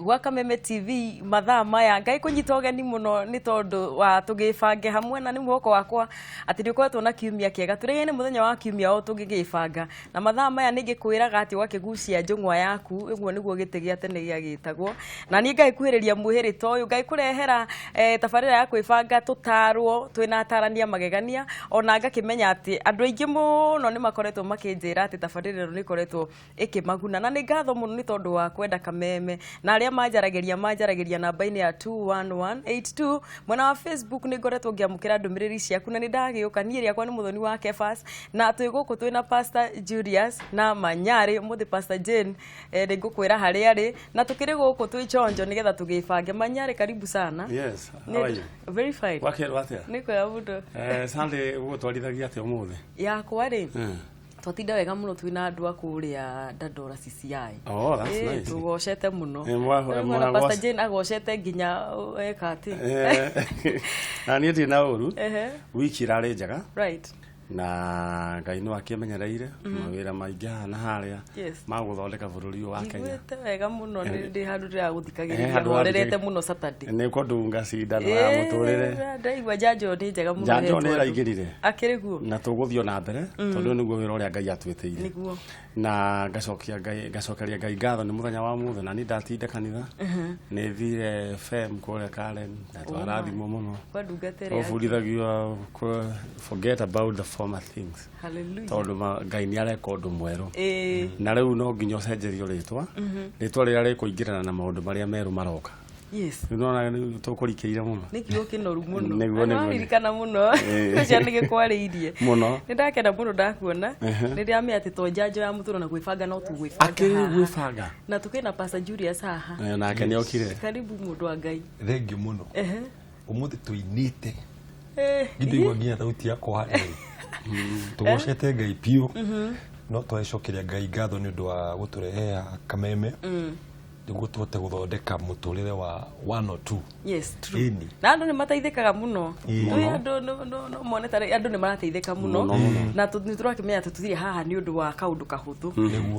gwa Kameme TV mathaa maya ngai kunyita ogeni muno ni tondu wa tugibange hamwe na ni muhoko wakwa ati ndikoretwo na kiumia kiega turege ni muthenya wa kiumia o tugigibanga na mathaa maya ningikwiraga ati wakigucia njungwa yaku iguo niguo gitegia tene giagitagwo na ni ngai kuhiriria muhirito uyu ngai kurehera tabarira ya kwibanga tutarwo twina atarania magegania ona ngakimenya ati andu aingi muno ni makoretwo makinjira ati tabarira ni koretwo ikimaguna na ni ngatho muno ni tondu wa kwenda Kameme na aria manjarageria namba-ini ya 21182 mwena wa Facebook ni ngoretwo ngiamukira ndumiriri ciaku na ni ndagiuka nie riakwa ni muthoni wa Kefas na twi guku twina Pastor Julius na Manyari muthi Pastor Jane ni ngukwira hari ari na tukiri guku twi chonjo nigetha tugibange. Manyari, karibu sana. Yes, how are you? Very fine. Wakero atia? Niko ya budo. Sande gutwarithagia atia umuthi? Yakwa ri. Twatinda wega muno twina andu akuria Dandora CCI. Oh, that's nice. Tugoshete muno. Mwana Pastor Jane agoshete nginya ekati. Ani ndi na uru. Wiki rari njega. Right. Na ngai no akimenyereire mawira maingi na haria maguthondeka bururi wa Kenya. Gwete wega muno ndi handu ya guthikagiria horerete muno Saturday. Ne ko ndunga cindano ya muturire. Ndaigwa janjo ndi njega muno. Janjo ni raigirire. Akiriguo. Na tuguthio na mbere tondu niguo wira uria ngai atwitiire. Niguo. Na gacokeria ngai ngatho ni muthenya wa muthe na ni ndatinda kanitha. Ni thire FM kore Karen na twarathimo muno. Kwa ndungatere. Ofurithagio forget about the former things. Hallelujah. Tondu ngai ni areka undu mweru. Na riu no nginya ucenjerio ritwa. Ritwa riria rikuingirana na maundu maria meru maroka. Yes. Nona tukurikirira muno. Nikio kinoru muno. Niguo ni ririkana muno. Cia nigikwariirie. Muno. Nindakena muno ndakuona. Ndiramia ati to njanjo ya muturo na gwibanga no tugwibanga. Akiri gwibanga. Na tukina Pastor Julius haha. Na akeni okire. Karibu mundu wa ngai. Thengi muno. Umuthi tuinite. Ngidigwa nginya thauti yakwa hari. Tugoshete ngai piu. No twacokeria ngai ngatho ni undu wa guturehea Kameme. Niguo tuhote guthondeka muturire wa 1 or 2. Yes, true. Na andu ni mateithikaga muno. Andu no monetary andu ni marateithika muno na niturakimenya tuthire haha ni undu wa kaundu kahuthu.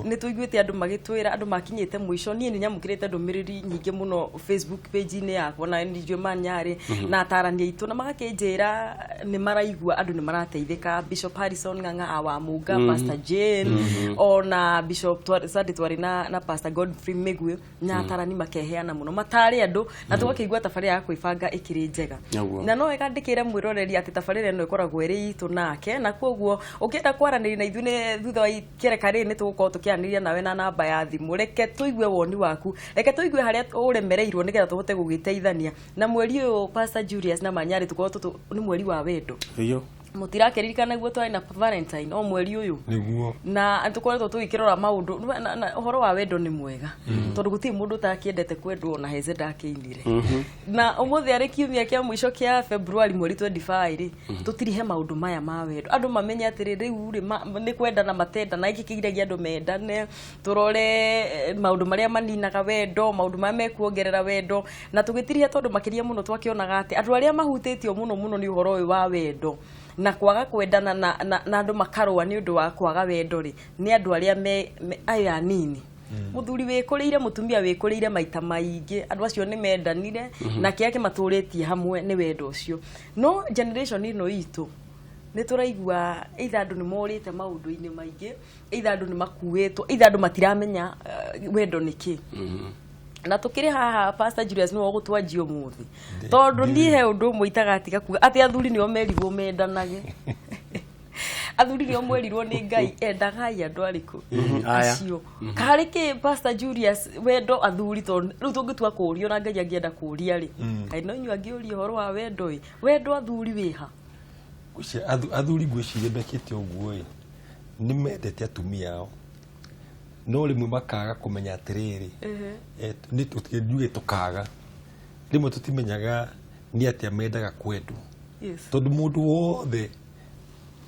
Ni tuiguite andu magitwira andu makinyite mwisho nie ni nyamukirite ndumiriri nyingi muno Facebook page ni yakwa na ndijwe Manyari na atarania itu na magakinjira ni maraigua andu ni marateithika. Bishop Harrison Nganga awamuga, Pastor Jane ona Bishop twari na Pastor Godfrey Megwe na atarani makeheana muno matari andu na tugakigwa tabarira ya kwibanga ikiri njega na no ekandikire mwiroreri ati tabarira no ikoragwo iri itu nake na koguo ukienda kwaraniri na ithune thutha wa kerekari ni tugukorwo tukianiria nawe na namba ya thimu reke tuigue woni waku reke tuigue haria uremereirwo nigetha tuhote gugiteithania na mweri uyu Pastor Julius na Manyari tukorwo ni mweri wa wendo mutirakeririkana guo twari na Valentine o mweri uyu niguo na tukoretwo tugikirora maundu na uhoro wa wendo ni mwega tondu guti mundu takiendete kwendwo na heze ndakiinire na umuthi ari kiumia kia mwisho kia February mweri 25 tutirihe maundu maya ma wendo andu mamenye atiri riu ni kwenda na matenda na ikikiragia andu mendane turore maundu maria maninaga wendo maundu ma mekuongerera wendo na tugitirihe tondu makiria muno twakionaga ati andu aria mahutitio muno ni uhoro uyu wa wendo na kwaga kwendana na andu makarwa ni undu wa kwaga wendo ri ni andu aria aya nini muthuri wikuriire mutumia wikuriire maita maingi andu acio ni mendanire na kiake maturitie hamwe ni wendo ucio no generation ino itu ni turaigua either andu ni morite maundu-ini maingi either andu ni makuetwo either andu matiramenya wendo niki na tukiri haha Pastor Julius no gutwanjio muthi tondu ni he undu muitaga atiga kuga ati athuri ni o merirwo mendanage athuri ni o mwerirwo ni ngai endagai andu ariku acio kariki Pastor Julius wendo athuri tondu riu tungitua kurio na ngai angienda kuria ri kai no nyu angiuria horo wa wendo wendo athuri wiha kucia athuri gwiciria bekete uguo ni mendete atumia ao no rimwe makaga kumenya atiriri ni tukijuge tukaga rimwe tutimenyaga ni atia mendaga kwendwo tondu mundu wothe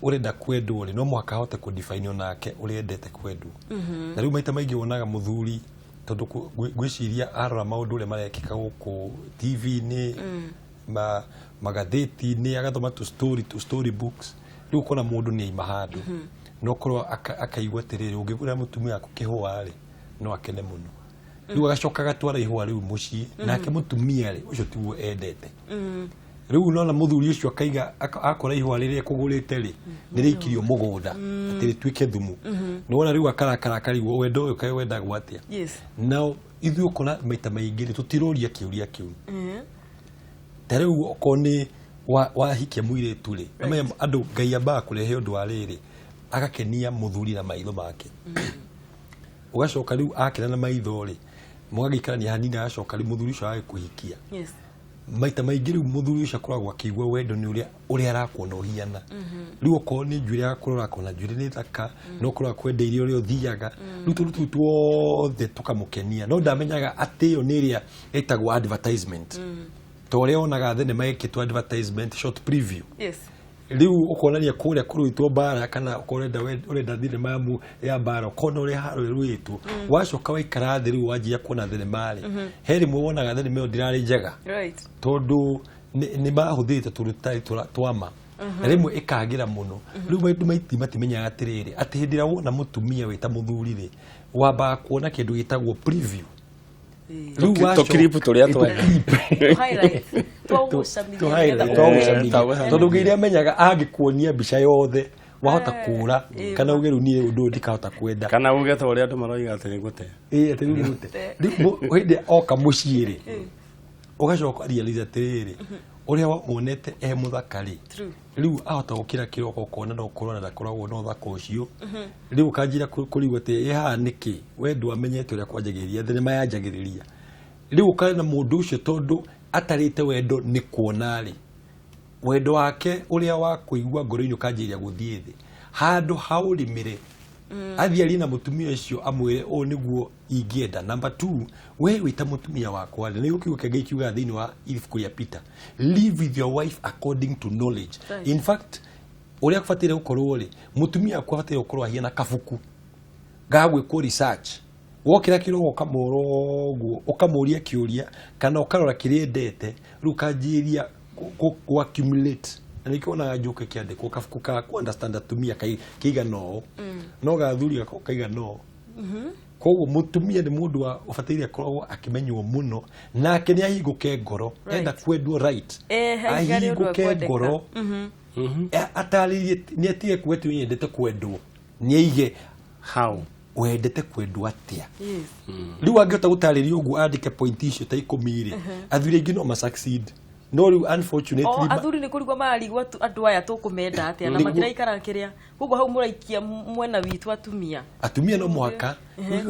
urenda kwendwo ri no mwaka hote ku define onake urendete kwendwo na riu maita maingi wonaga muthuri tondu gwiciria arora maundu ri marekika guku TV ni magatheti ni agathoma tu story books riu kona mundu ni imahandu no korwo akaigwa tiriri ungigura mutumia aku kihwa ri no akene muno riu agacoka gatwara ihwa riu mucii nake mutumia ri ucio tiguo endete riu nona muthuri ucio akaiga akora ihwa riria kugurite ri niriikirio mugunda ati rituike thumu nona riu akarakara karigwo wendo uyu kai wenda gwatia now ithuĩ ukona maita maingĩ tutiroria kiuria kiu tariu okoni wahikia muiritu ri amenya andu Ngai ambaga kurehe undu wa riri agakenia muthuri na maitho make ugacoka riu akira na maitho ri mugagikarania hanini agacoka riu muthuri ucio agikuhikia maita maingĩ riu muthuri ucio akoragwo akigua wendo ni uria arakuona uhiana riu okoni njuire akorora akona njuire ni thaka no korwa kwendeirie uria uthiaga riu tundu tuothe tukamukenia no ndamenyaga ati yo ni iria etagwo advertisement tore onaga thenema ikitwa advertisement short preview riu ukonania kuria kuruitwo bara kana urenda thenema yamu ya bara ukona uri haruitwo wacoka waikara thi riu wanjia kuona thenema ri heri muonaga thenema yo ndirari njega tondu ni mahuthite turutai twama rimwe ikagira muno riu maiti matimenyaga atiriri ati hindira wona mutumia wita muthuri ri wamba kuona kindu gitagwo preview to clip turia twa highlight tondu ngiria amenyaga angikuonia mbica yothe wahota kura kana ugeru ni undu ndikahota kwenda kana uge ta uria andu maroiga ati ni gute ati ni gute hinde oka muciiri ugacoka realize atiriri uria wonete muthakari riu ahota gukira kiroko ukona no kurona ndakoragwo no thako ucio riu kanjira kurigwo ati ha niki wendu amenyete uria kwanjagiria thenema yanjagiriria riu kana mundu ucio tondu atarite wendo ni kuona ri wendo wake uria wa kuigua ngoro-ini kanjiria guthie thi handu haurimire athiari na mutumia ucio amwire o niguo ingienda number 2 we wita mutumia wakwa ni ukiuga Ngai kiuga thini wa ibuku ya Peter live with your wife according to knowledge in fact uria kufatire gukorwo ri mutumia akwa fatire gukorwo ahiana kabuku gagwe ko research wokira kirogo kamorogo ukamuria kiuria kana ukarora kiriendete rukanjiria ku accumulate nikiona njuke kiandiko kabuku ka ku understand atumia kiga no no gathuri gako kaiga no koguo mutumia ni mundu wa ufatire akoragwo akimenywo muno nake ni ahinguke ngoro enda kwendwo right ahinguke ngoro ataririe ni atige kwetu yendete kwendwo ni aige how wendete kwendwo atia riu angihota gutariria uguo andike point icio ta 10 athuri ingi no ma succeed no riu unfortunately athuri ni kurigwa marigwa andu aya tukumenda atia na matiraikara kiria koguo hau muraikia mwena witu atumia no muhaka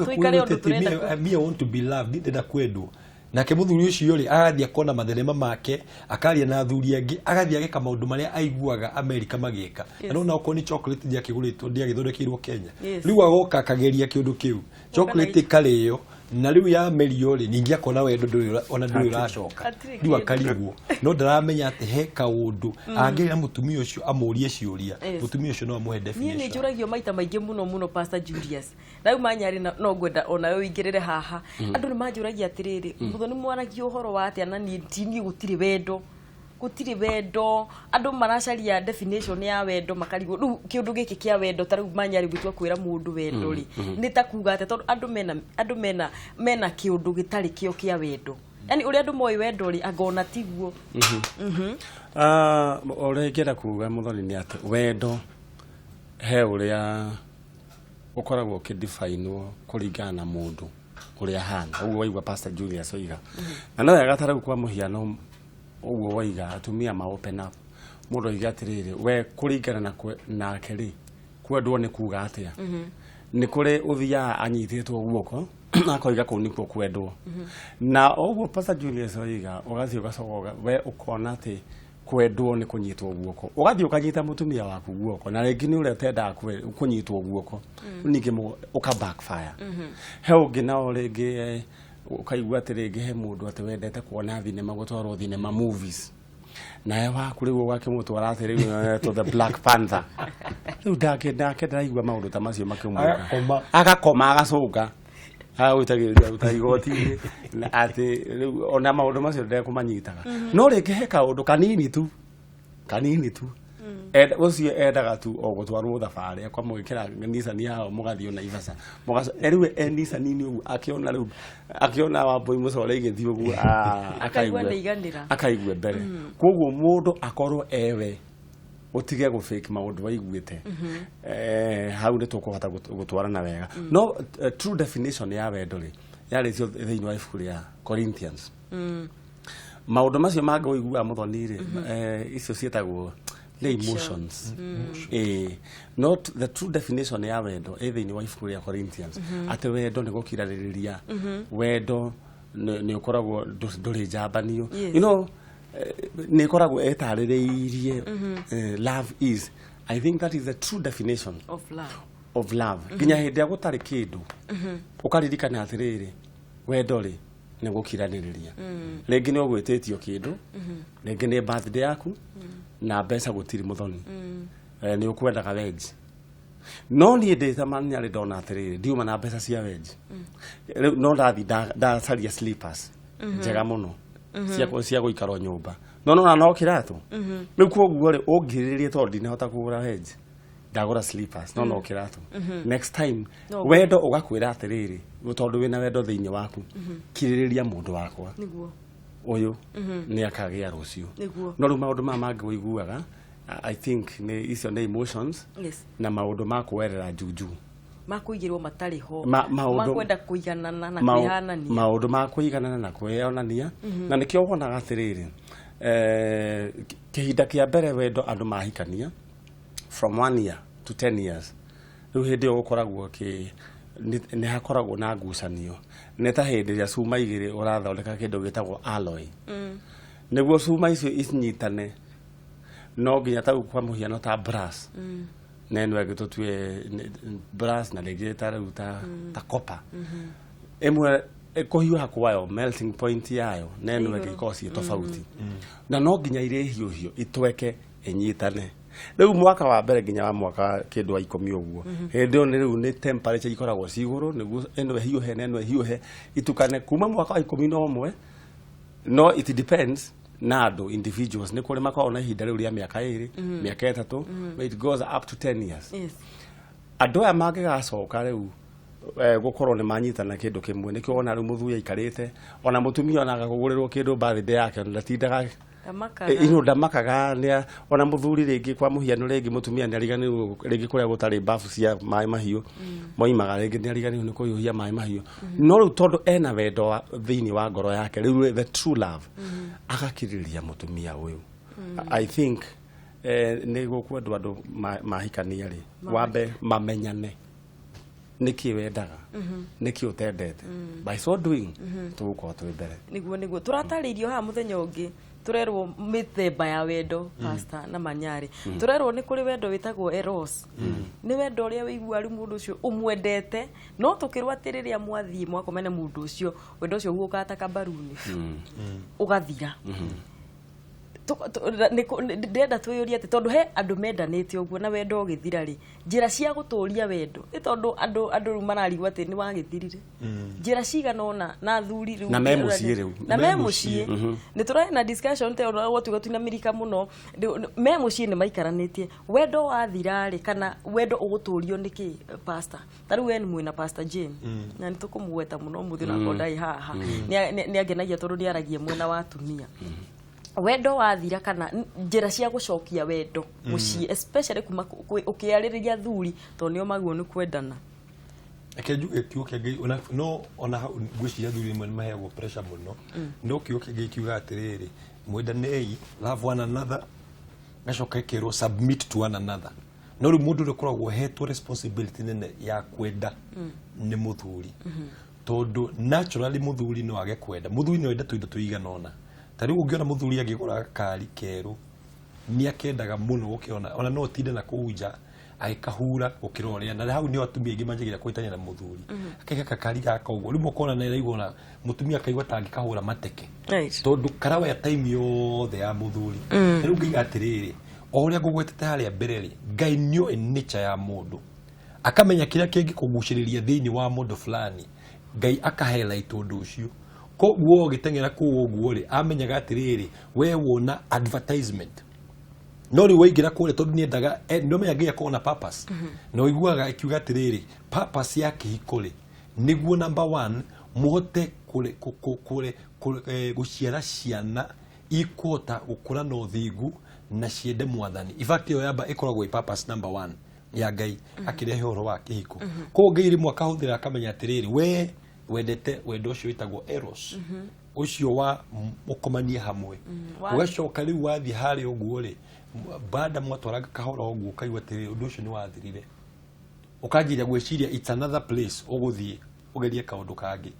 tuikare undu turenda me want to be loved ndenda kwendwo nake muthuri ucio ri agathia akona mathenema make akaria na athuri angi agathia ageka maundu maria aiguaga America magika no na okoni chocolate ndia kiguritwo ndia githondekirwo Kenya riu agoka akageria kiundu kiu chocolate kaleyo na riu ya merio ri ningi akona wendo nduri ona nduri racoka riu akarigwo no ndaramenya ati he kaundu angeria mutumia ucio amurie ciuria mutumia ucio no amuhe definition ni njuragio maita maingi muno Pastor Julius riu manyari no gwenda ona yo ingirire haha andu ni manjuragia atiriri mutho ni mwaragio uhoro wa atia na ni tini gutiri wendo andu maracaria definition ya wendo makarigwo riu kiundu giki kia wendo ta riu manyari gutwa kwira mundu wendo ri ni ta kuga ate tondu andu mena kiundu gitari kio kia wendo yani uri andu moi wendo ri agona tiguo ore ngira kuga muthoni ni ati wendo he uria ukoragwo kidefinewo kuringana na mundu uria hana uguo waigwa Pastor Julius oiga na no yagatara kwa muhiano uguo waiga atumia ma open up mundu oiga atiriri we kuringana na keri kwendwo ni kuga atia ni kuri uthia anyititwo guoko akoiga ko ni kwendwo na uguo Pastor Julius oiga ugathio gacogoga we ukona ati kwendwo ni kunyitwo guoko ugathio kanyita mutumia waku guoko na ringi ni uretenda kunyitwo guoko ningi uka backfire he ungi na ringi ukaigua ati ringi he mundu ati wendete kuona thinema gutwarwo thinema movies nae waku riu gwake mutwara ati riu to the Black Panther riu ndake ndaigua maundu ta macio makimwira agakoma agacuka utagiriria utagigoti na ati ona maundu macio ndire kumanyitaga no ringi he kaundu kanini tu ucio endaga tu o gutwarwo thabarĩ kwa mwikira Nissan yao mugathio na Ivasa riu Nissan ni ugu akiona Wambui Mucore igithio ugu akaigwe mbere koguo mundu akorwo ewe utige go fake maundu waiguite hau ni tukuhota gutwarana wega no true definition ya wendo ri yari cio thiini wa ibuku ria Corinthians maundu macio manga uigua muthoni ri icio cietagwo the emotions not the true definition ya wendo thiini wa ibuku ria Corinthians ati wendo ni gukiraririria wendo ni ukoragwo nduri njambanio you know ni koragwo etaririirie love is I think that is the true definition of love kinya hindi ya gutari kindu ukaririkana atiriri wendo ri ni gukiraniriria ringi ni ogwititio kindu ringi ni birthday yaku na mbeca gutiri muthoni ni ukwendaga weji no ni ndita manyari ndona atiriri ndiuma na mbeca cia weji no ndathi ndacaria slippers njega muno cia guikara nyumba no kiratu riu koguo ri ungiririe tondu ndinahota kugura weji ndagura slippers no kiratu next time wendo ugakwira atiriri tondu wina wendo thiini waku kiririria mundu wakwa niguo uyu ni akagia rucio no riu maundu mangi wiguaga I think ni icio ni emotions na maundu ma kuerera juju makuigirwo matari ho makwenda kuiganana na kwihanania maundu ma kuiganana na kwionania na nikio wonaga atiriri kihinda kia mbere wendo andu mahikania from 1 year to 10 years riu hindi ukoragwo ni hakoragwo na ngucanio ni ta hindi ria cuma igiri urathondeka kindu gitagwo alloy niguo cuma icio inyitane no nginya ta kwa muhiano ta brass neno agitutue brass na legeta ruta ta copper emwe kohiwa kwayo melting point yayo neno agikosi tofauti na no nginya ire hiyo itweke enyitane riu mwaka wa mbere nginya wa mwaka kindu wa 10 uguo hindi oni riu ni temperature ikoragwo ciguru niguo eno hiyo neno hiyo itukane kuma mwaka wa 11 no it depends nado individuals ni kuri makona ihinda riu ria miaka 2 miaka 3 it goes up to 10 years andu aya mangigacoka riu gukorwo ni manyitana kindu kimwe nikio ona riu muthuri aikarite ona mutumia ona agakugurirwo kindu birthday yake ndatindaga ndamakaga ni ona muthuri ringi kwa muhiano ringi mutumia ni ariganirwo ringi kuria gutari bafu cia mai mahiu moimaga ringi ni ariganirwo ni kuyuhia mai mahiu no riu tondu ena wendo thiini wa ngoro yake riu the true love agakiriria mutumia uyu I think ni gukwendu andu mahikania ri wambe mamenyane niki wendaga niki utendete by so doing tugukorwo twi mbere niguo turataririo ha muthenya ungi turerwo mithemba ya wendo pastor na manyari turerwo ni kuri wendo witagwo eros ni wendo uria wigua ari mundu ucio umwendete no tukirwa atiriria mwathie mwakomene mundu ucio wendo ucio ugukata kabaruni ugathira ndenda twiyuria ati tondu he andu mendanite uguo na wendo ugithira ri njira cia guturia wendo ni tondu andu mararigwa ati ni wagithirire njira cigana ona na thuri riu na memucie riu na memucie ni turai na discussion te ona wotu tuna mirika muno memucie ni maikaranitie wendo wathira ri kana wendo uguturio niki pastor tariu we ni mwina pastor Jane na ni tukumweta muno muthi na kodai haha ni agenagia tondu ni aragia mwena wa atumia wendo wathira kana njira cia gucokia wendo mucie especially kuma ukiaririria thuri to nio maguo ni kwendana akeju ekiuke ngai ona gwiciria thuri mwe mahego pressure muno no kiuke ngai kiuga atiriri mwendanei love one another gacoka ikero submit to one another no ri mundu rikoragwo hetwo responsibility nene ya kwenda ni muthuri tondu naturally muthuri no age kwenda muthuri no enda tuindo tuiganona tariu ungiona muthuri agigura kari keru ni akendaga muno ukiona ona no tinde na kuunja aikahura ukiroria na hau ni atumia ingi manjigira kwitania na muthuri akeka kari gaka uguo rimo kona na iraigona mutumia akaigwa tangikahura mateke tondu karawa ya time yothe ya muthuri tariu ngiga atiriri oria gugwetete haria mbere ngai nyo nature ya mundu akamenya kiria kingi kuguciriria thiini wa mundu fulani ngai akahighlight undu ucio koguo gitengera kuo guo ri amenyaga atiriri we wona advertisement no ri waingira kure tondu ni endaga no me agia kona purpose no iguaga ikiuga atiriri purpose ya kihiko ri niguo number 1 muhote kure guciara ciana ikuota gukura na uthingu na ciende mwathani in fact yo yamba ikoragwo i purpose number 1 ya Ngai akirehe horo wa kihiko ko Ngai ri mwaka huthira akamenya atiriri we wendete wendo ucio witagwo eros ucio wa mukomanie hamwe ugacoka riu wathi hari uguo ri baada mwatwaraga kahora uguo kaigwa atiriri undu ucio ni wathirire ukanjira gwiciria it's another place uguthie ugerie kaundu kangi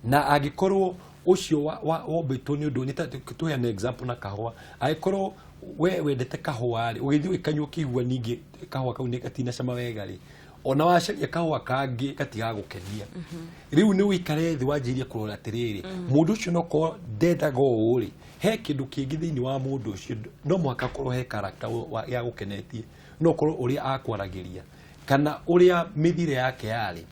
na agikorwo ucio wa betoni undu ni tuhe an example na kahwa agikorwo we wendete kahwa ri ugithie ikanywa kigwa ningi kahwa kau ni gatina cama wega ri ona wacaria kahwa kangi gatiga gukenia riu ni wikare thi wanjiria kurora atiriri mundu ucio no ko ndendaga uri he kindu kingi thiini wa mundu ucio no mwaka korwo he character ya gukenetie no korwo uri akwaragiria kana uria mithire yake yari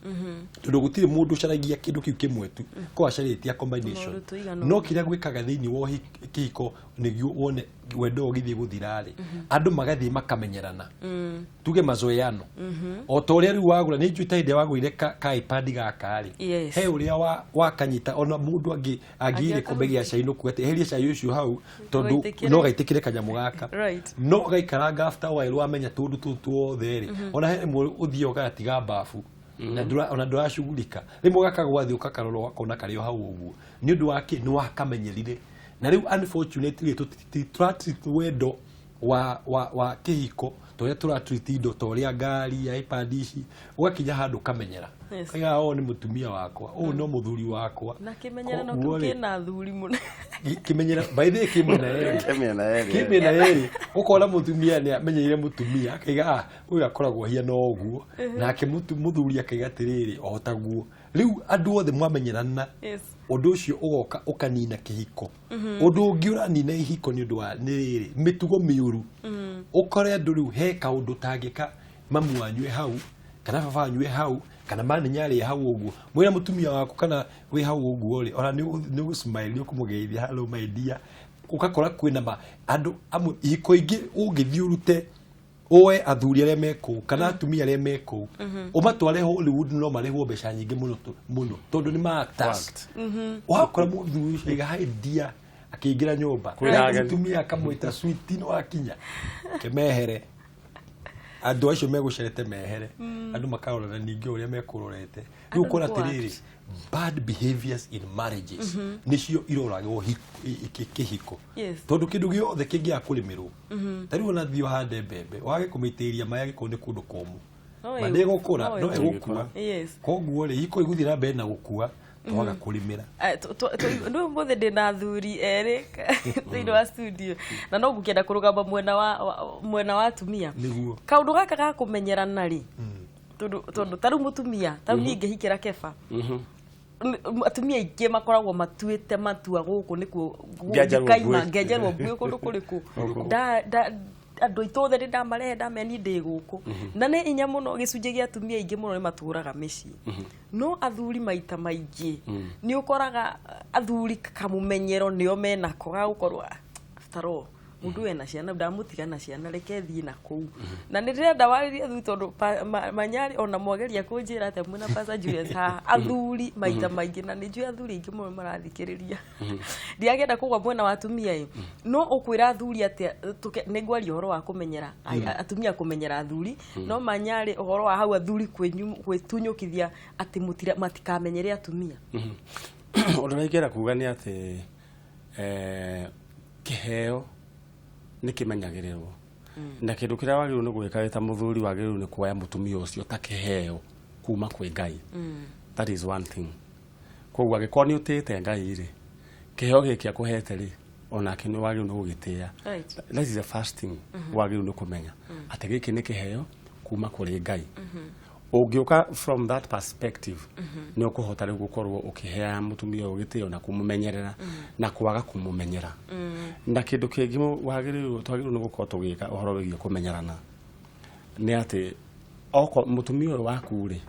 tundu gutire mundu caragia kindu kiu kimwe tu ko acaritia combination no kiria gwikaga thiini wo kihiko nigio wone wendo githie guthirari andu magathie makamenyerana tuge mazoeano o to uria riu wagura ni njuita inde wagwire ka ipad gakari he uria wakanyita ona mundu agire kubegia caino kuete heria cai ucio hau tondu no gaitikire kanyamu gaka no gaikaranga after while wamenya tundu tutu theri ona he uthio gatiga bafu ona ndurashugulika rimwe gakagwathi ukakarora wakona kario hau uguo ni undu wake ni wakamenyerire na riu unfortunately tutratreat wendo wa kihiko toria turatreat indo toria ngari ya ipad ici ugakinya handu kamenyera kaiga o ni mutumia wakwa o no muthuri wakwa na kimenyera no kukina thuri muno kimenyera by the kimena eri ukora mutumia ni amenyeire mutumia kaiga uyu akoragwo hia no uguo nake muthuri akaiga tiriri o taguo riu andu othe mwamenyerana undu ucio ugoka ukanina kihiko undu ungiura nina ihiko ni undu wa niriri mitugo miuru ukore andu riu he kaundu tangika mamu wanywe hau kana baba wanywe hau kana mani nyari hau uguo mwira mutumia wako kana we hau uguo ri ona ni usmile ni kumugeithia hello my dear ukakora kwina andu amu ihiko ingi ungithiurute oe athuri aria meko kana atumia aria meko umatware Hollywood no marehwo mbeca nyingi muno tondu ni actors wakora muthuri ucio haidia akiingira nyumba atumia akamwita sweet no akinya kemehere andu acio megucerete mehere andu makarora ningi uria mekurorete riu kora tiriri bad behaviors in marriages nicio iroragwo kihiko tondu kindu giothe kingia kurimirwo tari ona thio hande mbembe wage kumiteria maya gikundi kundu komu mande gukura no egukua koguo ri hiko iguthira mbere na gukua twaga kurimira ndu mbothe ndina thuri eri thini wa studio na no ngukenda kurugamba mwena wa atumia kaundu gaka ga kumenyerana ri tondu taru mutumia taru ninge hikira keba atumia ingi makoragwo matuite matua guku nikuo kaima ngenjerwo bui kundu kuriku andu itothe ndi ndamarehe ndameni ndi guku na ni inya muno gicunje gia atumia ingi muno ni maturaga mici no athuri maita maingi ni ukoraga athuri kamumenyero nio menako ga gukorwa after all mundu wena ciana ndamutiga na ciana reke thii na kuu na ndirenda waririe thu tondu manyari ona mwageria kunjira ate mwina pasa Julius ha athuri maita maingi na nijui athuri ingi mwe marathikiriria ndiagenda kugwa mwena wa atumia no ukwira athuri ate ningwari horo wa kumenyera atumia kumenyera athuri no manyari horo wa hau athuri kwitunyukithia ati matikamenyere atumia undu naikira kuga ni ati kiheo nikimenyagirirwo na kindu kiria wagiru ni gwika wita muthuri wagiru ni kuoya mutumia ucio ta kiheo kuma kwi Ngai that is one thing koguo agikoni utite Ngai ri kiheo giki akuhete ri ona kini wagiru ni gugitia that is the first thing wagiru ni kumenya ati giki ni kiheo kuma kuri Ngai ugiuka from that perspective ni ukuhota ri gukorwo ukihea mutumia ugitio na kumumenyerera na kwaga kumumenyera na kindu kingi wagiru twagiru ni gukorwo tugika uhoro wigie kumenyerana ni ati oko mutumia waku ri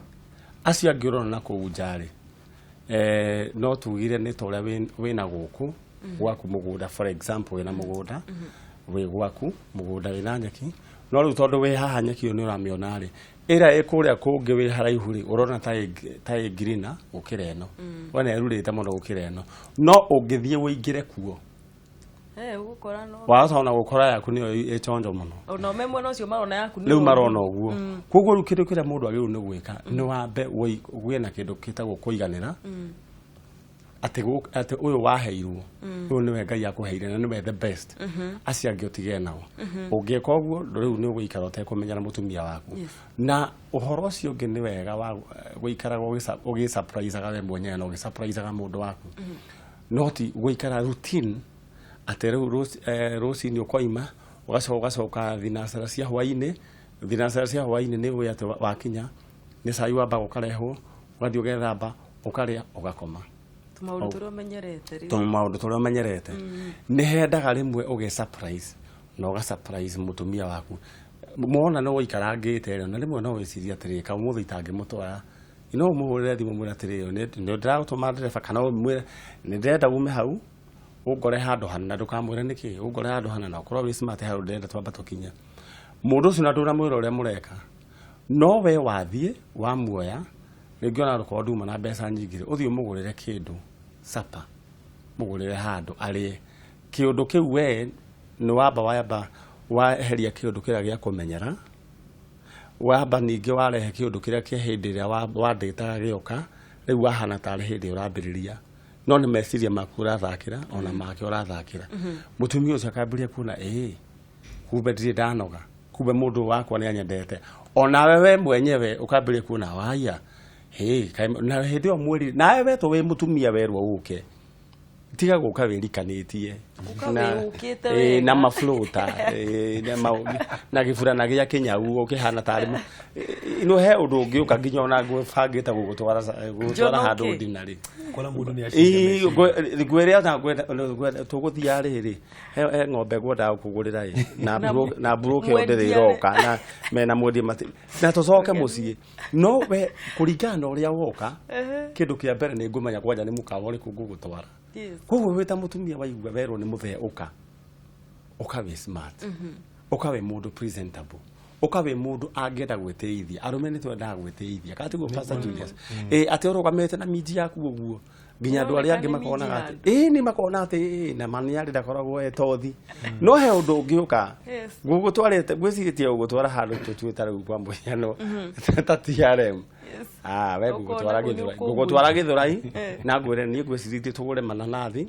acio angirona na kuunjari no tugire ni toria wina guku waku mugunda for example wina mugunda we gwaku mugunda wina nyeki no riu tondu we haha nyeki ni uramiona ri ira ikuria kungi we haraihu ri urona tai greener ukira eno wona erurite muno gukira eno no ungithie wingire kuo ugukora no waona gukora yaku ni echonjo muno ona memwe no cio marona yaku ni marona uguo koguo ru kindu kira mundu agiru ni gwika ni wambe we na kindu kitagwo kuiganira ati uyu waheirwo uyu ni we Ngai akuheire na ni we the best acia ngi utige nao ungika uguo riu ni ugikara utekumenya na mutumia waku na uhoro ucio ungi ni wega wa guikara ugi surprise aga we mwenyewe na ugi surprise aga mundu waku noti guikara routine ati riu rosi ni ukoima ugacoka thinasara cia hwaini ni we ati wakinya ni cai wamba ukarehwo ugathii ugethamba ukaria ugakoma maundu turia umenyerete ni hendaga rimwe uge surprise no ga surprise mutumia waku muona no ikarangite na rimwe no wiciria atiri ka mutho itange mutwara ino muhurire thimu mwira atiri ni ndiragutuma ndireba kana mwira ni ndirenda ume hau ugore handu hana ndukamwira niki ugore handu hana na ukorwo wi smart hau ndirenda twamba tukinya mundu ucio na ndura mwira uria mureka no we wathie wa muoya ngiona ruko nduma na mbeca nyingire uthio mugurire kindu sapa mugurire handu ari kindu kiu we ni wamba waheria kindu kira gia kumenyera wamba ningi warehe kindu kira kia hindi ria wanditaga gioka riu wahana tari hindi urambiriria no ni meciria maku urathakira ona make urathakira mutumia ucio akambiria kuona kumbe ndiri ndanoga kumbe mundu wakwa ni anyendete ona we mwenyewe ukambiria kuona waya na hindi o mweri nawe wetu we mutumia werwo uke tiga guka wirikanitie na maflota na gifurana gia kinyau ukihana tari ino he undu ungi uka nginya ona gwibangite gugutwara handu dinari kora mundu ni acinde ngwire na tuguthia riri he ng'ombe gwenda kugurira na buruke ondere iroka na mena mwedi na tucoke mucii no we kuringana uria woka kindu kia mbere ni ngumenya kwanja ni mukawa uri kugutwara koguo wita mutumia waigua werwo ni muthee uka we smart uka we mundu presentable uka we mundu angenda gwiteithia arume ni twenda gwiteithia katigo Pastor Julius ati urugamete na miji yaku uguo nginya andu aria angi makona ati ni makona ati na mani ari ndakoragwo etothi no he undu ungiuka gugutwarite gwiciritie ugutwara handu tutuita riu kwa mbuiano ta TRM we gugutwara githurai na ngwire ni gwiciritie tugure mananathi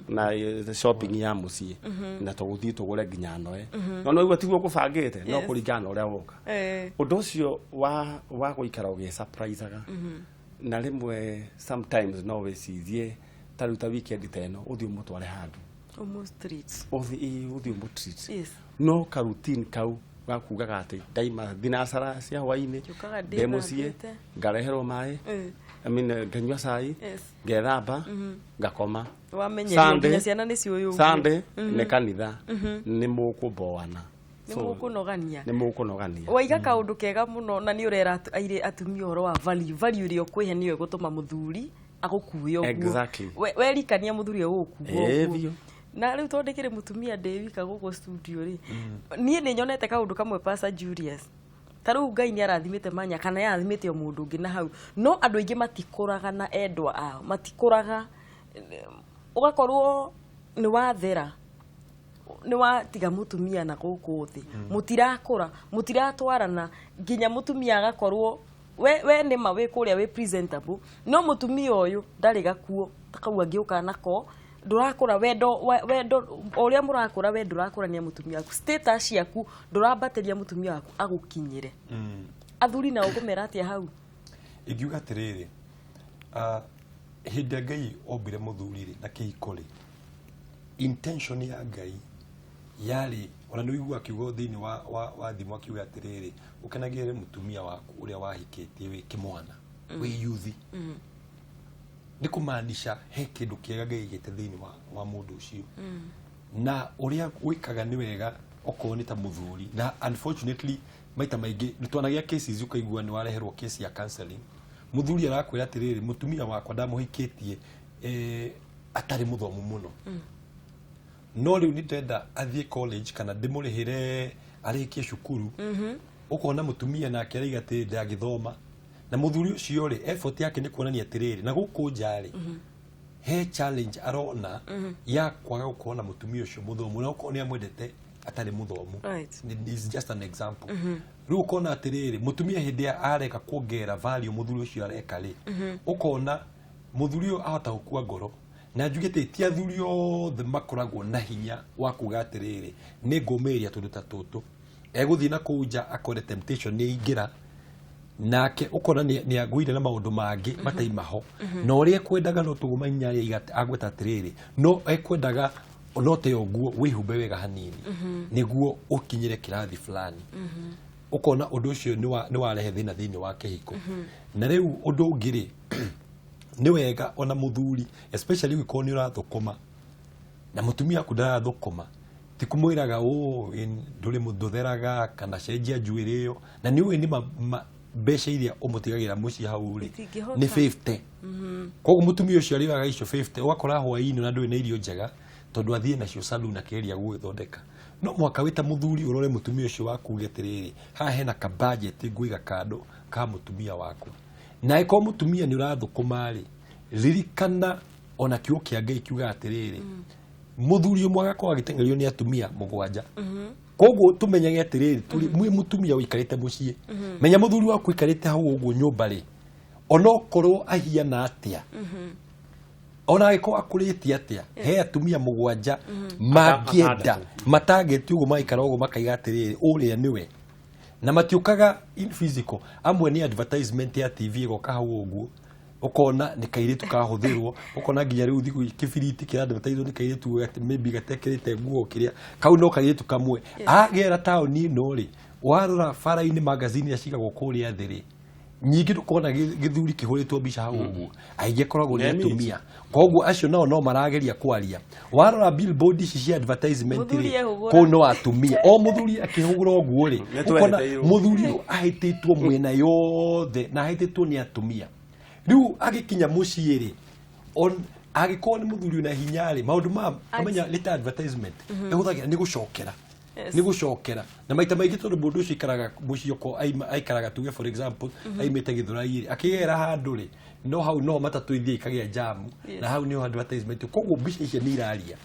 na shopping ya mucii na tuguthii tugure nginya noe no igwa tiguo kubangite no kuringana uria woka undu ucio wa guikara ugi surprise aga na rimwe sometimes no wicirie taruta weekend teno uthio mutware handu almost treats uthio mutreat no ka routine kau gakugaga ati daima thinasara cia hwaini ndemucie ngareherwo mai nganyua cai ngethamba ngakoma wamenyeria ciana ni ciuyu Sunday ni kanitha ni mukumboana ni mukunogania waiga kaundu kega muno na ni urera atumia horo wa value rio kwihe niwe gutuma muthuri agukuyo werikania muthuri ugukuyo na riu tondekire mutumia David guko studio ri nie ni nyonete kaundu kamwe Pastor Julius taru Ngai ni arathimite manya kana yathimite o mundu ungi na hau no andu aingi matikuraga na endwa ao matikuraga ugakorwo ni wathera ni watiga mutumia na guku thi mutirakura mutiratwarana nginya mutumia agakorwo we ni mawe kuria we presentable no mutumia uyu ndari gakuo takau angiuka nako ndurakura wendo uria murakura we ndurakura ni mutumia waku status yaku ndurambatiria mutumia waku agukinyire athuri na ugumera atia hau igiuga tiriri hinde Ngai ombire muthuri ri na kihikori intention ya Ngai yari ona ni wigua kiugo thini wa thimu akiuga atiriri ukenagire mutumia waku uria wahikitie wi kimwana wi yuthi ni kumaanisha he kindu kiega Ngai igite thini wa mundu ucio na uria wikaga ni wega okoni ta muthuri na unfortunately maita maingi nitwanagia cases ukaigua ni wareherwo case ya counseling muthuri arakwira atiriri mutumia wakwa ndamuhikitie atari muthomu muno no riu nitenda athie college kana ndimurihire arikie cukuru ukona mutumia nake ariga ati ndagithoma na muthuri ucio ri effort yake ni kuonania atiriri na guku njari he challenge arona ya kwaga gukona mutumia ucio muthomu na ukona amwendete atari muthomu. This is just an example. Riu ukona atiriri mutumia hindi areka kuongera value muthuri ucio areka ri ukona muthuri ucio ahota gukua ngoro na njugite ti athuri othe makoragwo na hinya wa kuga atiriri ni ngomeria tundu ta tutu eguthii na kuja akore temptation ni ingira nake ukona ni agwire na maundu mangi mataimaho na uria kwendaga no tugumanya igate agweta atiriri no ekwendaga onote oguo wihumbe wega hanini niguo ukinyire kirathi fulani ukona undu ucio ni warehe thina thini wa kihiko na riu undu ungiri ni wega ona muthuri especially wiko ni urathukuma na mutumia kudara thukuma tikumwiraga nduri muthutheraga kana cenjia njuiri yo na ni we ni mbeca iria umutigagira muci hau ri ni 50 koguo mutumia ucio ariwaga icio 50 ugakora hwaini na ndui na irio njega tondu athie nacio salon na keria gwithondeka no mwaka wita muthuri urore mutumia ucio waku getiriri ha hena ka budget ngwiga kando ka mutumia waku na iko mutumia ni urathukuma ri ririkana ona kiu kia Ngai kiuga atiriri muthuri umwe agakora agitengerio ni atumia mugwanja koguo tumenyage atiriri tuli mwi mutumia wikarite mucie menya muthuri waku ikarite hau uguo nyumba ri onokorwo ahiana atia ona iko akuriti atia he atumia mugwanja magienda matageti uguo maikara uguo makaiga atiriri uria niwe na matiukaga in physical amwe ni advertisement ya TV goka hau uguo ukona ni kairitu kahuthirwo ukona nginya riu thiku kibiriti kia advertise ni kairitu maybe gatekerete nguo kiria kau no kairitu kamwe agera tauni no ri warora fara-ini magazine yashigagwo kuria thiri nyingi tukona githuri kihuritwo bica hau uguo aige koragwo ni atumia koguo acio no marageria kwaria warora billboard ici cia advertisement ri ko no atumia o muthuri akihugura uguo ri ukona muthuri ahititwo mwena yothe na ahititwo ni atumia riu agikinya mucie ri on agikoni muthuri na hinya ri maundu amenya lita advertisement eguthagira ni gucokera ni gucokera na maita maingi tondu mundu ucio ikaraga mucio ko aikaraga tuge for example aimete githurai ri akigera handu ri no hau no matatu ithie ikagia jamu na hau ni advertisement koguo bica icio ni iraria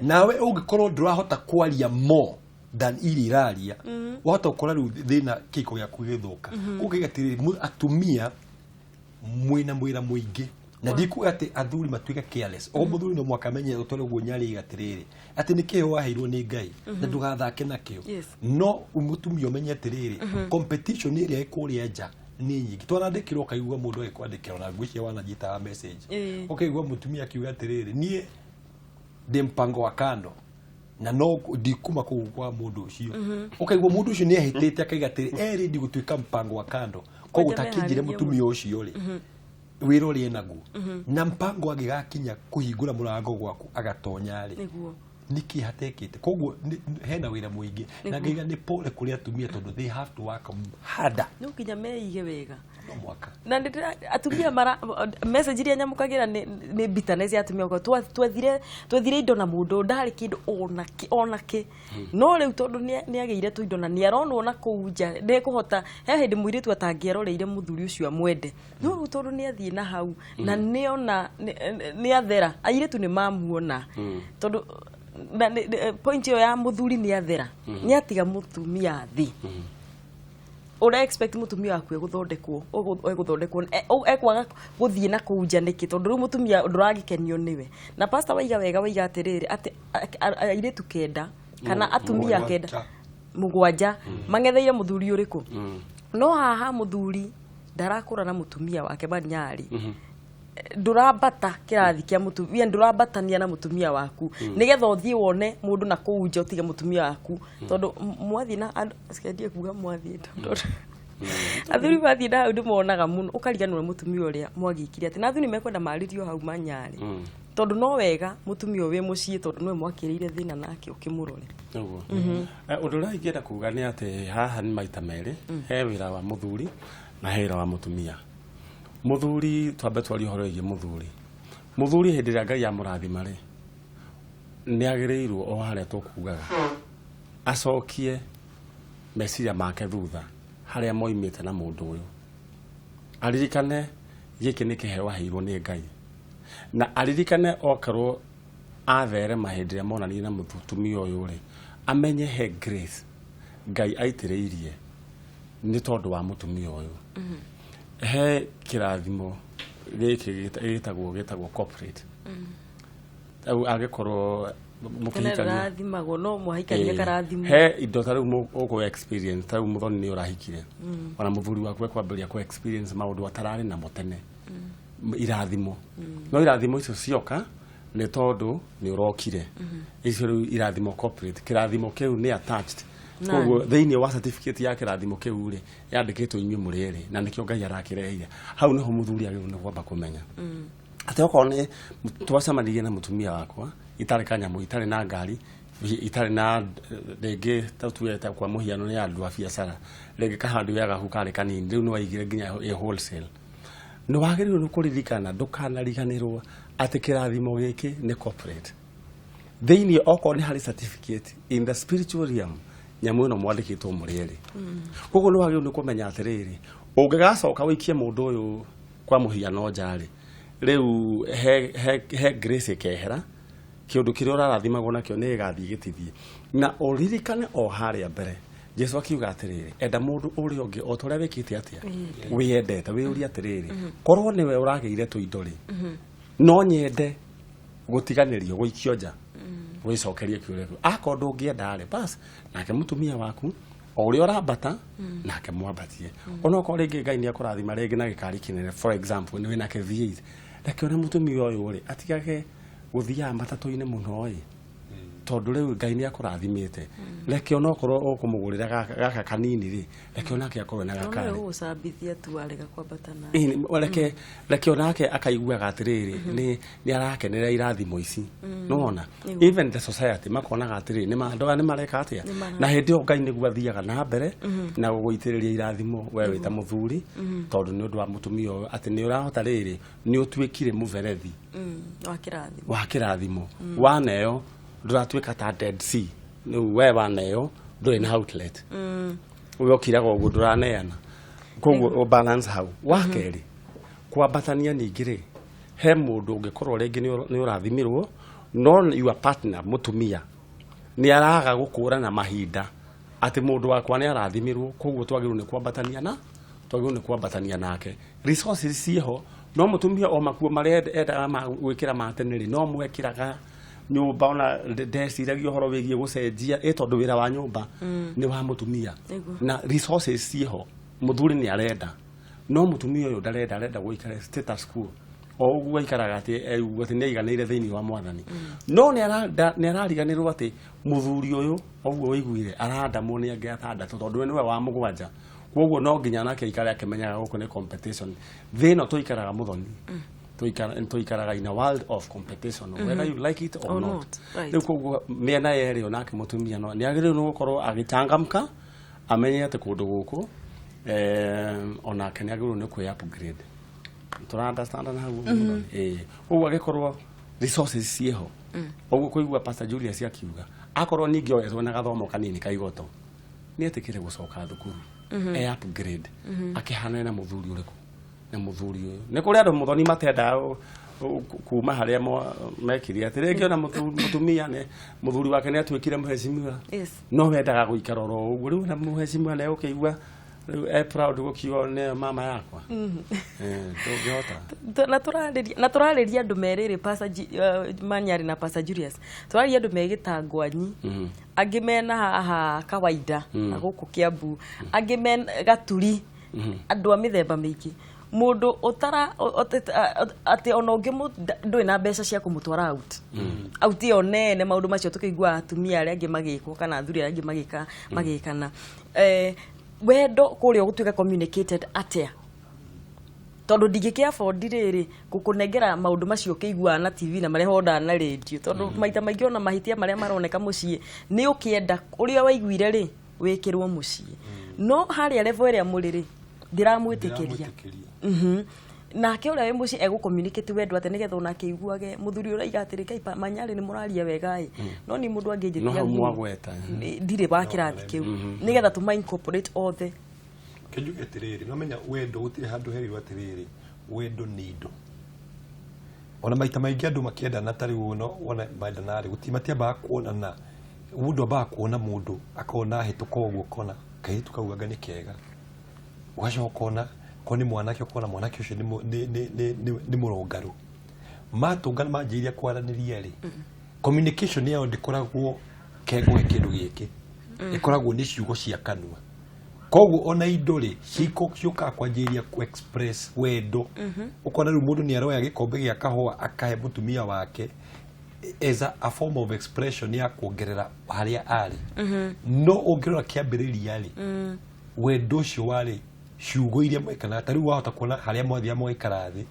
nawe ungikorwo ndurahota kwaria more than iraria wahota gukora riu thina kiko gya kwigithuka ukigatiri atumia mwina mwira muingi na ndiku ati athuri matuika careless o muthuri no mwaka menye utore guo nyari igatiriri ati nikio waheirwo ni Ngai na ndugathake nakio no umutumia umenye atiriri competition iri ikuria nja ni nyingi twanandikirwo kaigua mundu ekwandikira na ngwicia wanajita message ukaigua mutumia akiuga atiriri nie ndi mpango wa kando na no ndikuma kwa mundu ucio ukaigua mundu ucio ni ahitite akaiga atiri eri ndi gutuika mpango wa kando koguo takinjire mutumia ucio ri wiro ri enaguo na mpango agigakinya kuhingura murango gwaku agatonya ri niki hatekite koguo hena wira muingi na ngiga ni pole kuri atumia tondu they have to work harder no kinya meige wega no mwaka na atumia mara message iria nyamukagira ni bitterness ya atumia kwa twethire indo na mundu ndari kindu onake no riu tondu ni ageire tu indo na ni aronwo na kuunja ne kuhota he hindi muiritu atangieroreire muthuri ucio amwende no riu tondu ni athie na hau na ni ona ni athera airitu ni mamuona tondu point yo ya muthuri ni athera ni atiga mutumia thi ora expect mutumia waku eguthondekwo ekwaga guthie na kuunja niki tondu ru mutumia nduragikenio niwe na pastor waiga wega waiga atiriri ati airitu kenda kana atumia kenda mugwanja mangetheire muthuri uriku no haha muthuri ndarakura na mutumia wake banyari ndurabata kirathi kia mutumia ndurabatania na mutumia waku nigetha uthie wone mundu na kuunja utige mutumia waku tondu mwathi na sikadie kuga mwathi tondu athuri bathi na ndu monaga muno ukariganwa mutumia uria mwagikire ati na athuri mekwenda maririo hau manyari tondu no wega mutumia we mucie tondu no mwakirire thina nake ukimurore uguo undu ria ingienda kuga ni ati haha ni maita meri he wira wa muthuri na he wira wa mutumia muthuri twambe twari horo igi muthuri hindi ria Ngai amurathima ri nĩ agĩrĩirwo o harĩa tũkugaga acokie meciria make thutha harĩa moimĩte na mũndũ ũyũ, aririkane gĩkĩ nĩ kĩheo aheirwo nĩ Ngai, na aririkane okorwo atherema hĩndĩ ĩrĩa monanire na mũtumia ũyũ rĩ, amenye he grace Ngai aitĩrĩirie nĩ tondũ wa mũtumia ũyũ. He kĩrathimo gĩkĩ gĩtagwo corporate. Agĩkorwo mũkĩhikania no mwahikania karathimo, he indo ta rĩu ũkũ experience ta rĩu mũthoni nĩ ũrahikire ona mũthuri waku ekwambĩrĩria ku experience maũndũ atararĩ namo tene, irathimo no irathimo icio cioka nĩ tondũ nĩ ũrokire. Icio rĩu irathimo corporate, kĩrathimo kĩu nĩ attached koguo thĩinĩ wa certificate ya kĩrathimo kĩu rĩ yandĩkĩtwo inyuĩ mũrĩ erĩ, na nĩkĩo Ngai arakĩreheire hau. Nĩho mũthuri agĩrĩirwo nĩ kwamba kũmenya atĩ okorwo nĩ twacemanirie na mũtumia wakwa itarĩ kanyamũ, itarĩ na ngari, itarĩ na rĩngĩ tueta kwa mũhiano nĩ andũ a biacara, rĩngĩ kahandũ ya gahu karĩ kanini, rĩu nĩ waigire nginya wholesale, nĩ wagĩrĩirwo nĩ kũririkana ndũkanariganĩrwo atĩ kĩrathimo gĩkĩ nĩ corporate. Thĩinĩ okorwo nĩ harĩ certificate in the spiritual realm, nyamũ ĩno mwandĩkĩtwo mũrĩ erĩ. Koguo nĩ wagĩrĩirwo nĩ kũmenya atĩrĩrĩ, ũngĩgacoka wĩikie mũndũ ũyũ kwa mũhiano njarĩ, rĩu he grace ĩkehera, kĩũndũ kĩrĩa ũrarathimagwo nakĩo nĩ gĩgathiĩ gĩtithie. Na ũririkane o harĩa mbere Jesu akiuga atĩrĩrĩ, enda mũndũ ũrĩa ũngĩ o ta ũrĩa wĩkĩte atĩa, wĩyendete, wĩyũrie atĩrĩrĩ, korwo nĩwe ũragĩire tũindo rĩ, no nyende gũtiganĩrio, gũikio nja, wĩcokerie kĩũria kĩu. Akorwo ndũngĩenda rĩ, basi nake mũtumia waku o ũrĩa ũrambata nake mwambatie. Ona okorwo rĩngĩ Ngai nĩ akũrathima rĩngĩ na gĩkari kĩnene, for example nĩ wĩna V8, reke ona mũtumia ũyũ rĩ atigage gũthiaga matatũ-inĩ mũno ĩ, tondũ rĩu Ngai nĩ akũrathimĩte, reke ona okorwo ũkũmũgũrĩra gaka kanini rĩ, reke onake akorwo na gakari, no ũcambithia tu arega kwambata nawe, reke onake akaiguaga atĩrĩrĩ nĩ arakenera irathimo ici. Nona even the society makonaga atĩrĩrĩ nĩ mareka atĩa, na hĩndĩ ĩyo Ngai nĩguo athiaga na mbere na gũgũitĩrĩria irathimo we wĩta mũthuri, tondũ nĩ ũndũ wa mũtumia ũyũ atĩ nĩ ũrahota rĩrĩ, nĩ ũtuĩkire mũberethi wa kĩrathimo, waneo ndũratuĩka ta Dead Sea, nĩu we waneo ndũrĩ na outlet, ũgĩokiraga ũguo ndũraneana, koguo balance hau. Wakerĩ kwambatania ningĩ rĩ, he mũndũ ũngĩkorwo rĩngĩ nĩ ũrathimirwo no your partner mũtumia nĩ araga gũkũrana mahinda atĩ mũndũ wakwa nĩ arathimirwo, koguo twagĩrĩirwo nĩ kwambatania nake. Resources ciĩho, no mũtumia o makuo marĩa endaga gwĩkĩra mateneri no mwekĩraga nyũmba, ona ndeciragia ũhoro wĩgiĩ gũcenjia tondũ wĩra wa nyũmba nĩ wa mũtumia, na resources ciĩho, mũthuri nĩ arenda, no mũtumia ũyũ ndarenda, arenda gũikara status quo o ũguo aikaraga atĩ nĩ aiganĩire thĩinĩ wa Mwathani, no nĩ arariganĩrwo atĩ mũthuri ũyũ ũguo wĩiguire arandamwo nĩ angĩ atandatũ tondũ we nĩwe wa mũgwanja, koguo no nginya nake aikare akĩmenyaga gũkũ nĩ competition. Thĩno tũikaraga mũthoni, tũikaraga in a world of competition, whether you like it or not. Rĩu koguo mĩena yerĩ onake mũtumia nĩ agĩrĩirwo nĩ gũkorwo agĩchangamka, amenye atĩ kũndũ gũkũ onake nĩ agĩrĩirwo nĩ kwĩ upgrade. Tũra-understand na hau mũthoni, koguo agĩkorwo resources ciĩho, ũguo kũigua Pastor Julius akiuga akorwo ningĩ oyetwo na gathomo kanini kaigoto nĩ etĩkĩre gũcoka thukuru, upgrade, akĩhana na mũthuri ũrĩkũ, na mũthuri ũyũ nĩ kũrĩ andũ mũthoni matendaga kuma harĩa mekire atĩ rĩngĩ ona mũtumia mũthuri wake nĩ atuĩkire mũhecimiwa, no wendaga gũikara oro ũguo, rĩu na mũhecimiwa nĩ ũkĩigua rĩu proud gũkiuga nĩ mama yakwa, ndũngĩhota. Na tũrarĩria andũ merĩrĩ Pastor Manyari na Pastor Julius, tũrarĩria andũ megĩtangwanyi, angĩ mena haha kawaida na gũkũ Kiambu, angĩ mena Gaturi, andũ a mĩthemba mĩingĩ. Mũndũ atĩ ona ũngĩ ndũĩ na mbeca cia kũmũtwara out ĩyo nene, maũndũ macio tũkĩigua atumia arĩa angĩ magĩkwo kana athuri arĩa angĩ magĩkana, wendo kũrĩa ũgũtuĩka communicated atĩa, tondũ ndingĩkĩa bondi rĩrĩ gũkũnengera maũndũ macio ũkĩiguaga na TV na marĩa hondaga na radio, tondũ maita maingĩ ona mahĩtia marĩa maroneka mũciĩ nĩ ũkĩenda ũrĩa waiguire rĩ wĩkĩrwo mũciĩ, no harĩa level ĩrĩa mũrĩ rĩ ndiramwĩtĩkĩria, nake uria wi muci ego communicate wendo ate nigetha onake iguage muthuri uraiga atiri kai manyari ni muraria wega no ni mundu angejiria no mwagweta ndire ba kirathi kiu nigetha tuma incorporate all the kenju etiriri no menya wendo gutire handu herirwo atiriri wendo ni indo ona maita maingi andu makienda na tari wono wona bandanari gutimatia kuonana mundu ba kuona mundu akona hituka uguo kona kahituka ugaga ni kega ugacoka ona ko ni mwanake ukona mwanake ucio ni murongaru matungana manjiria kwaraniria ri communication yao ndikoragwo kegwe kindu giki ikoragwo ni ciugo cia kanua koguo ona indo ri ciuka kwanjiria ku express wendo ukona ru mundu ni aroya gikombe gia kahua akahe mutumia wake as a form of expression ya kuongerera haria ari no ongerera kiambiriria ri wendo cio wari ciugo iria mwekana tariu wahota kuona haria mwathia mwikara thi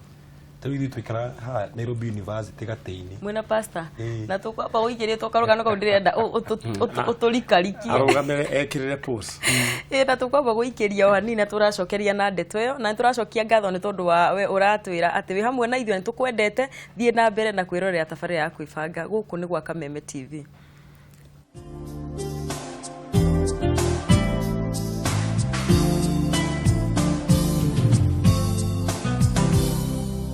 tariu ithu twikara ha Nairobi University gateini mwena pastor na tukwamba guikirie tukarugana ko ndirenda uturikariki arugamire ekirire post na tukwamba guikiria wanina turacokeria na ndeto yo na turacokia ngatho ni tondu wa we uratwira ati wi hamwe na ithuĩ nitukwendete thie na mbere na kwirorera tabarĩra ya kwibanga guku ni gwa Kameme TV.